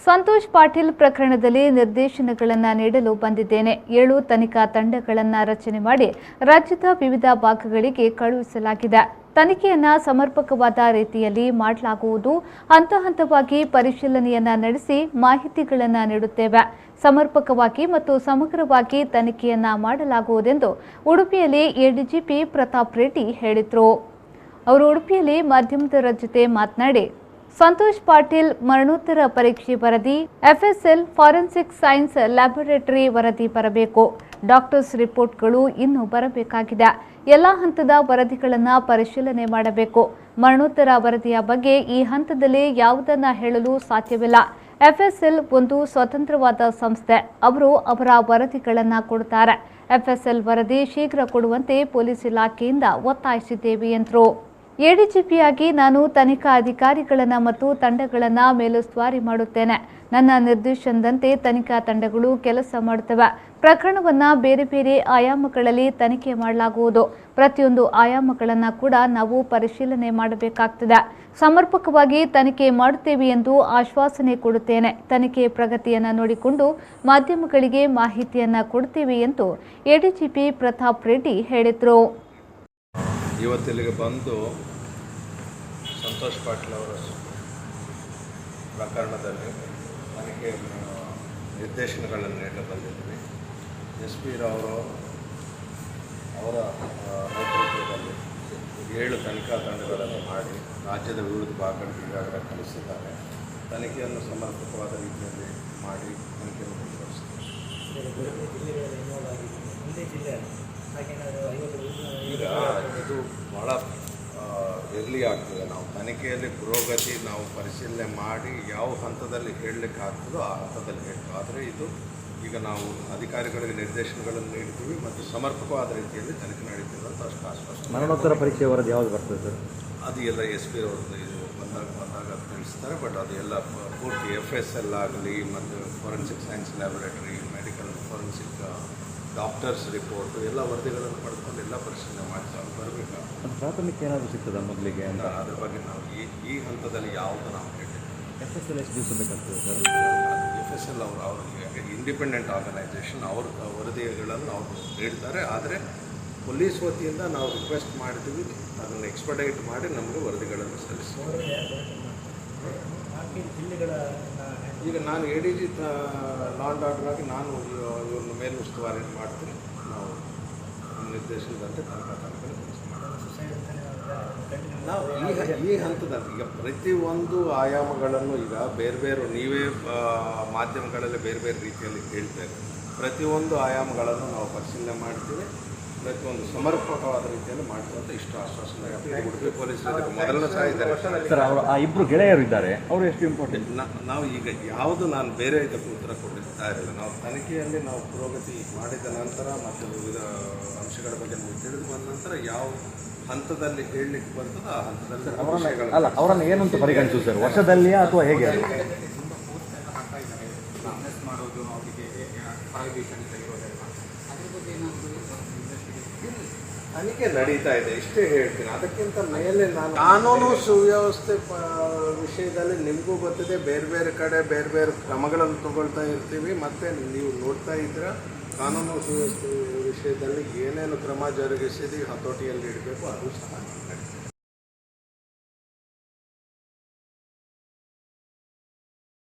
ಸಂತೋಷ್ ಪಾಟೀಲ್ ಪ್ರಕರಣದಲ್ಲಿ ನಿರ್ದೇಶನಗಳನ್ನು ನೀಡಲು ಬಂದಿದ್ದೇನೆ. 7 ತನಿಖಾ ತಂಡಗಳನ್ನು ರಚನೆ ಮಾಡಿ ರಾಜ್ಯದ ವಿವಿಧ ಭಾಗಗಳಿಗೆ ಕಳುಹಿಸಲಾಗಿದೆ. ತನಿಖೆಯನ್ನು ಸಮರ್ಪಕವಾದ ರೀತಿಯಲ್ಲಿ ಮಾಡಲಾಗುವುದು. ಹಂತ ಹಂತವಾಗಿ ಪರಿಶೀಲನೆಯನ್ನ ನಡೆಸಿ ಮಾಹಿತಿಗಳನ್ನು ನೀಡುತ್ತೇವೆ. ಸಮರ್ಪಕವಾಗಿ ಮತ್ತು ಸಮಗ್ರವಾಗಿ ತನಿಖೆಯನ್ನ ಮಾಡಲಾಗುವುದೆಂದು ಉಡುಪಿಯಲ್ಲಿ ಎಡಿಜಿಪಿ ಪ್ರತಾಪ್ ರೆಡ್ಡಿ ಹೇಳಿದರು. ಅವರು ಉಡುಪಿಯಲ್ಲಿ ಮಾಧ್ಯಮದವರ ಜೊತೆ ಮಾತನಾಡಿ, ಸಂತೋಷ್ ಪಾಟೀಲ್ ಮರಣೋತ್ತರ ಪರೀಕ್ಷೆ ವರದಿ, ಎಫ್ಎಸ್ಎಲ್ ಫಾರೆನ್ಸಿಕ್ ಸೈನ್ಸ್ ಲ್ಯಾಬೊರೇಟರಿ ವರದಿ ಬರಬೇಕು. ಡಾಕ್ಟರ್ಸ್ ರಿಪೋರ್ಟ್ಗಳು ಇನ್ನೂ ಬರಬೇಕಾಗಿದೆ. ಎಲ್ಲ ಹಂತದ ವರದಿಗಳನ್ನು ಪರಿಶೀಲನೆ ಮಾಡಬೇಕು. ಮರಣೋತ್ತರ ವರದಿಯ ಬಗ್ಗೆ ಈ ಹಂತದಲ್ಲಿ ಯಾವುದನ್ನ ಹೇಳಲು ಸಾಧ್ಯವಿಲ್ಲ. ಎಫ್ಎಸ್ಎಲ್ ಒಂದು ಸ್ವತಂತ್ರವಾದ ಸಂಸ್ಥೆ. ಅವರು ಅವರ ವರದಿಗಳನ್ನು ಕೊಡುತ್ತಾರೆ. ಎಫ್ಎಸ್ಎಲ್ ವರದಿ ಶೀಘ್ರ ಕೊಡುವಂತೆ ಪೊಲೀಸ್ ಇಲಾಖೆಯಿಂದ ಒತ್ತಾಯಿಸಿದ್ದೇವೆ ಎಂದರು. ಎಡಿಜಿಪಿಯಾಗಿ ನಾನು ತನಿಖಾ ಅಧಿಕಾರಿಗಳನ್ನು ಮತ್ತು ತಂಡಗಳನ್ನು ಮೇಲುಸ್ತುವಾರಿ ಮಾಡುತ್ತೇನೆ. ನನ್ನ ನಿರ್ದೇಶನದಂತೆ ತನಿಖಾ ತಂಡಗಳು ಕೆಲಸ ಮಾಡುತ್ತವೆ. ಪ್ರಕರಣವನ್ನು ಬೇರೆ ಬೇರೆ ಆಯಾಮಗಳಲ್ಲಿ ತನಿಖೆ ಮಾಡಲಾಗುವುದು. ಪ್ರತಿಯೊಂದು ಆಯಾಮಗಳನ್ನು ಕೂಡ ನಾವು ಪರಿಶೀಲನೆ ಮಾಡಬೇಕಾಗ್ತದೆ. ಸಮರ್ಪಕವಾಗಿ ತನಿಖೆ ಮಾಡುತ್ತೇವೆ ಎಂದು ಆಶ್ವಾಸನೆ ಕೊಡುತ್ತೇನೆ. ತನಿಖೆ ಪ್ರಗತಿಯನ್ನು ನೋಡಿಕೊಂಡು ಮಾಧ್ಯಮಗಳಿಗೆ ಮಾಹಿತಿಯನ್ನು ಕೊಡುತ್ತೇವೆ ಎಂದು ಎಡಿಜಿಪಿ ಪ್ರತಾಪ್ ರೆಡ್ಡಿ ಹೇಳಿದರು. ಇವತ್ತಿಲ್ಲಿಗೆ ಬಂದು ಸಂತೋಷ್ ಪಾಟೀಲ್ ಅವರ ಪ್ರಕರಣದಲ್ಲಿ ತನಿಖೆ ನಿರ್ದೇಶನಗಳನ್ನು ನೀಡಲು ಬಂದಿದ್ವಿ. ಎಸ್ ಪಿ ರವರು ಅವರ ನೇತೃತ್ವದಲ್ಲಿ 7 ತನಿಖಾ ತಂಡಗಳನ್ನು ಮಾಡಿ ರಾಜ್ಯದ ವಿವಿಧ ಭಾಗಗಳಿಗೆ ಈಗಾಗಲೇ ಕಳಿಸಿದ್ದಾರೆ. ತನಿಖೆಯನ್ನು ಸಮರ್ಪಕವಾದ ರೀತಿಯಲ್ಲಿ ಮಾಡಿ ತನಿಖೆಯನ್ನು ಈಗ ಇದು ಭಾಳ ಎರ್ಲಿ ಆಗ್ತದೆ. ನಾವು ತನಿಖೆಯಲ್ಲಿ ಪುರೋಗತಿ ನಾವು ಪರಿಶೀಲನೆ ಮಾಡಿ ಯಾವ ಹಂತದಲ್ಲಿ ಹೇಳಲಿಕ್ಕೆ ಆಗ್ತದೋ ಆ ಹಂತದಲ್ಲಿ ಹೇಳ್ತೀವಿ. ಆದರೆ ಇದು ಈಗ ನಾವು ಅಧಿಕಾರಿಗಳಿಗೆ ನಿರ್ದೇಶನಗಳನ್ನು ನೀಡ್ತೀವಿ ಮತ್ತು ಸಮರ್ಪಕವಾದ ರೀತಿಯಲ್ಲಿ ತನಿಖೆ ನಡೀತೀವಿ ಅಂತ ಅಷ್ಟು ಆಶ್ವಾಸನೆ. ಮರಣೋತ್ತರ ಪರೀಕ್ಷೆ ವರದಿ ಯಾವುದು ಬರ್ತದೆ ಸರ್? ಅದು ಎಲ್ಲ ಎಸ್ ಪಿ ಅವ್ರದ್ದು ಇದು ಬಂದಾಗ ತಿಳಿಸ್ತಾರೆ. ಬಟ್ ಅದು ಎಲ್ಲ ಪೂರ್ತಿ FSL ಆಗಲಿ ಮತ್ತು forensic science laboratory, medical forensic doctors report ಎಲ್ಲ ವರದಿಗಳನ್ನು ಪಡೆದುಕೊಂಡು ಎಲ್ಲ ಪರಿಶೀಲನೆ ಮಾಡ್ತಾರೆ. ಬರಬೇಕಾ ಪ್ರಾಥಮಿಕ ಏನಾದರೂ ಸಿಗ್ತದೆ ಮೊದಲಿಗೆ ಅಂತ ಅದ್ರ ಬಗ್ಗೆ ನಾವು ಈ ಹಂತದಲ್ಲಿ ಯಾವುದು ನಾವು ಹೇಳಿದ್ದೀವಿ. FSL ಎಷ್ಟು ದಿವಸ ಬೇಕಾಗ್ತದೆ ಸರ್? FSL ಅವ್ರಿಗೆ ಇಂಡಿಪೆಂಡೆಂಟ್ ಆರ್ಗನೈಸೇಷನ್ ಅವ್ರ ವರದಿಗಳನ್ನು ಅವರು ನೀಡ್ತಾರೆ. ಆದರೆ ಪೊಲೀಸ್ ವತಿಯಿಂದ ನಾವು ರಿಕ್ವೆಸ್ಟ್ ಮಾಡ್ತೀವಿ, ಅದನ್ನು ಎಕ್ಸ್ಪಡೈಟ್ ಮಾಡಿ ನಮಗೆ ವರದಿಗಳನ್ನು ಸಲ್ಲಿಸ್ತೀವಿ. ಈಗ ನಾನು ADG ಲಾ ಆ್ಯಂಡ್ ಆರ್ಡರ್ ಆಗಿ ನಾನು ಇವ್ರನ್ನ ಮೇಲುಸ್ತುವಾರಿ ಮಾಡ್ತೀನಿ. ನಾವು ನಮ್ಮ ನಿರ್ದೇಶನದಂತೆ ತನಿಖಾ ತಂಡಗಳು ಕೆಲಸ ಮಾಡ್ತೀವಿ. ನಾವು ಈ ಹಂತದಲ್ಲಿ ಈಗ ಪ್ರತಿಯೊಂದು ಆಯಾಮಗಳನ್ನು ಈಗ ಬೇರೆ ಬೇರೆ ನೀವೇ ಮಾಧ್ಯಮಗಳಲ್ಲಿ ಬೇರೆ ಬೇರೆ ರೀತಿಯಲ್ಲಿ ಹೇಳ್ತೇವೆ. ಪ್ರತಿಯೊಂದು ಆಯಾಮಗಳನ್ನು ನಾವು ಪರಿಶೀಲನೆ ಮಾಡ್ತೀವಿ. ಪ್ರತಿಯೊಂದು ಸಮರ್ಪಕವಾದ ರೀತಿಯಲ್ಲಿ ಮಾಡ್ತೀವಿ ಇಷ್ಟು ಆಶ್ವಾಸನೆ ಉಡುಪಿ ಪೊಲೀಸರು ಮೊದಲನೇ ಸಹ ಇದ್ದಾರೆ ಸರ್. ಅವರು ಆ ಇಬ್ಬರು ಗೆಳೆಯರು ಇದ್ದಾರೆ, ಅವರು ಎಷ್ಟು ಇಂಪಾರ್ಟೆಂಟ್? ನಾವು ಈಗ ಯಾವುದು ನಾನು ಬೇರೆ ಇದಕ್ಕೆ ಉತ್ತರ ಕೊಡ್ತಾ ಇರಲಿಲ್ಲ. ನಾವು ತನಿಖೆಯಲ್ಲಿ ನಾವು ಪುರೋಗತಿ ಮಾಡಿದ ನಂತರ ಮತ್ತು ವಿವಿಧ ಅಂಶಗಳ ಬಗ್ಗೆ ನಮಗೆ ತಿಳಿದು ಬಂದ ನಂತರ ಯಾವ ಹಂತದಲ್ಲಿ ಹೇಳಲಿಕ್ಕೆ ಬರ್ತದೋ ಆ ಹಂತದಲ್ಲಿ ಅವರನ್ನು ಏನಂತ ಪರಿಗಣಿಸು ಸರ್? ವರ್ಷದಲ್ಲಿಯಾ ಅಥವಾ ಹೇಗೆ? ತನಿಖೆ ನಡೀತಾ ಇದೆ, ಇಷ್ಟೇ ಹೇಳ್ತೀನಿ. ಅದಕ್ಕಿಂತ ಮೇಲೆ ನಾನು ಕಾನೂನು ಸುವ್ಯವಸ್ಥೆ ವಿಷಯದಲ್ಲಿ ನಿಮಗೂ ಗೊತ್ತಿದೆ, ಬೇರೆ ಬೇರೆ ಕಡೆ ಬೇರೆ ಬೇರೆ ಕ್ರಮಗಳನ್ನು ತಗೊಳ್ತಾ ಇರ್ತೀವಿ. ಮತ್ತು ನೀವು ನೋಡ್ತಾ ಇದ್ದೀರ ಕಾನೂನು ಸುವ್ಯವಸ್ಥೆ ವಿಷಯದಲ್ಲಿ ಏನೇನು ಕ್ರಮ ಜರುಗಿಸಿದ್ದು ಹತೋಟಿಯಲ್ಲಿ ಇಡಬೇಕು ಅದು ಸಹ ನಡೀತಾ ಇದೆ.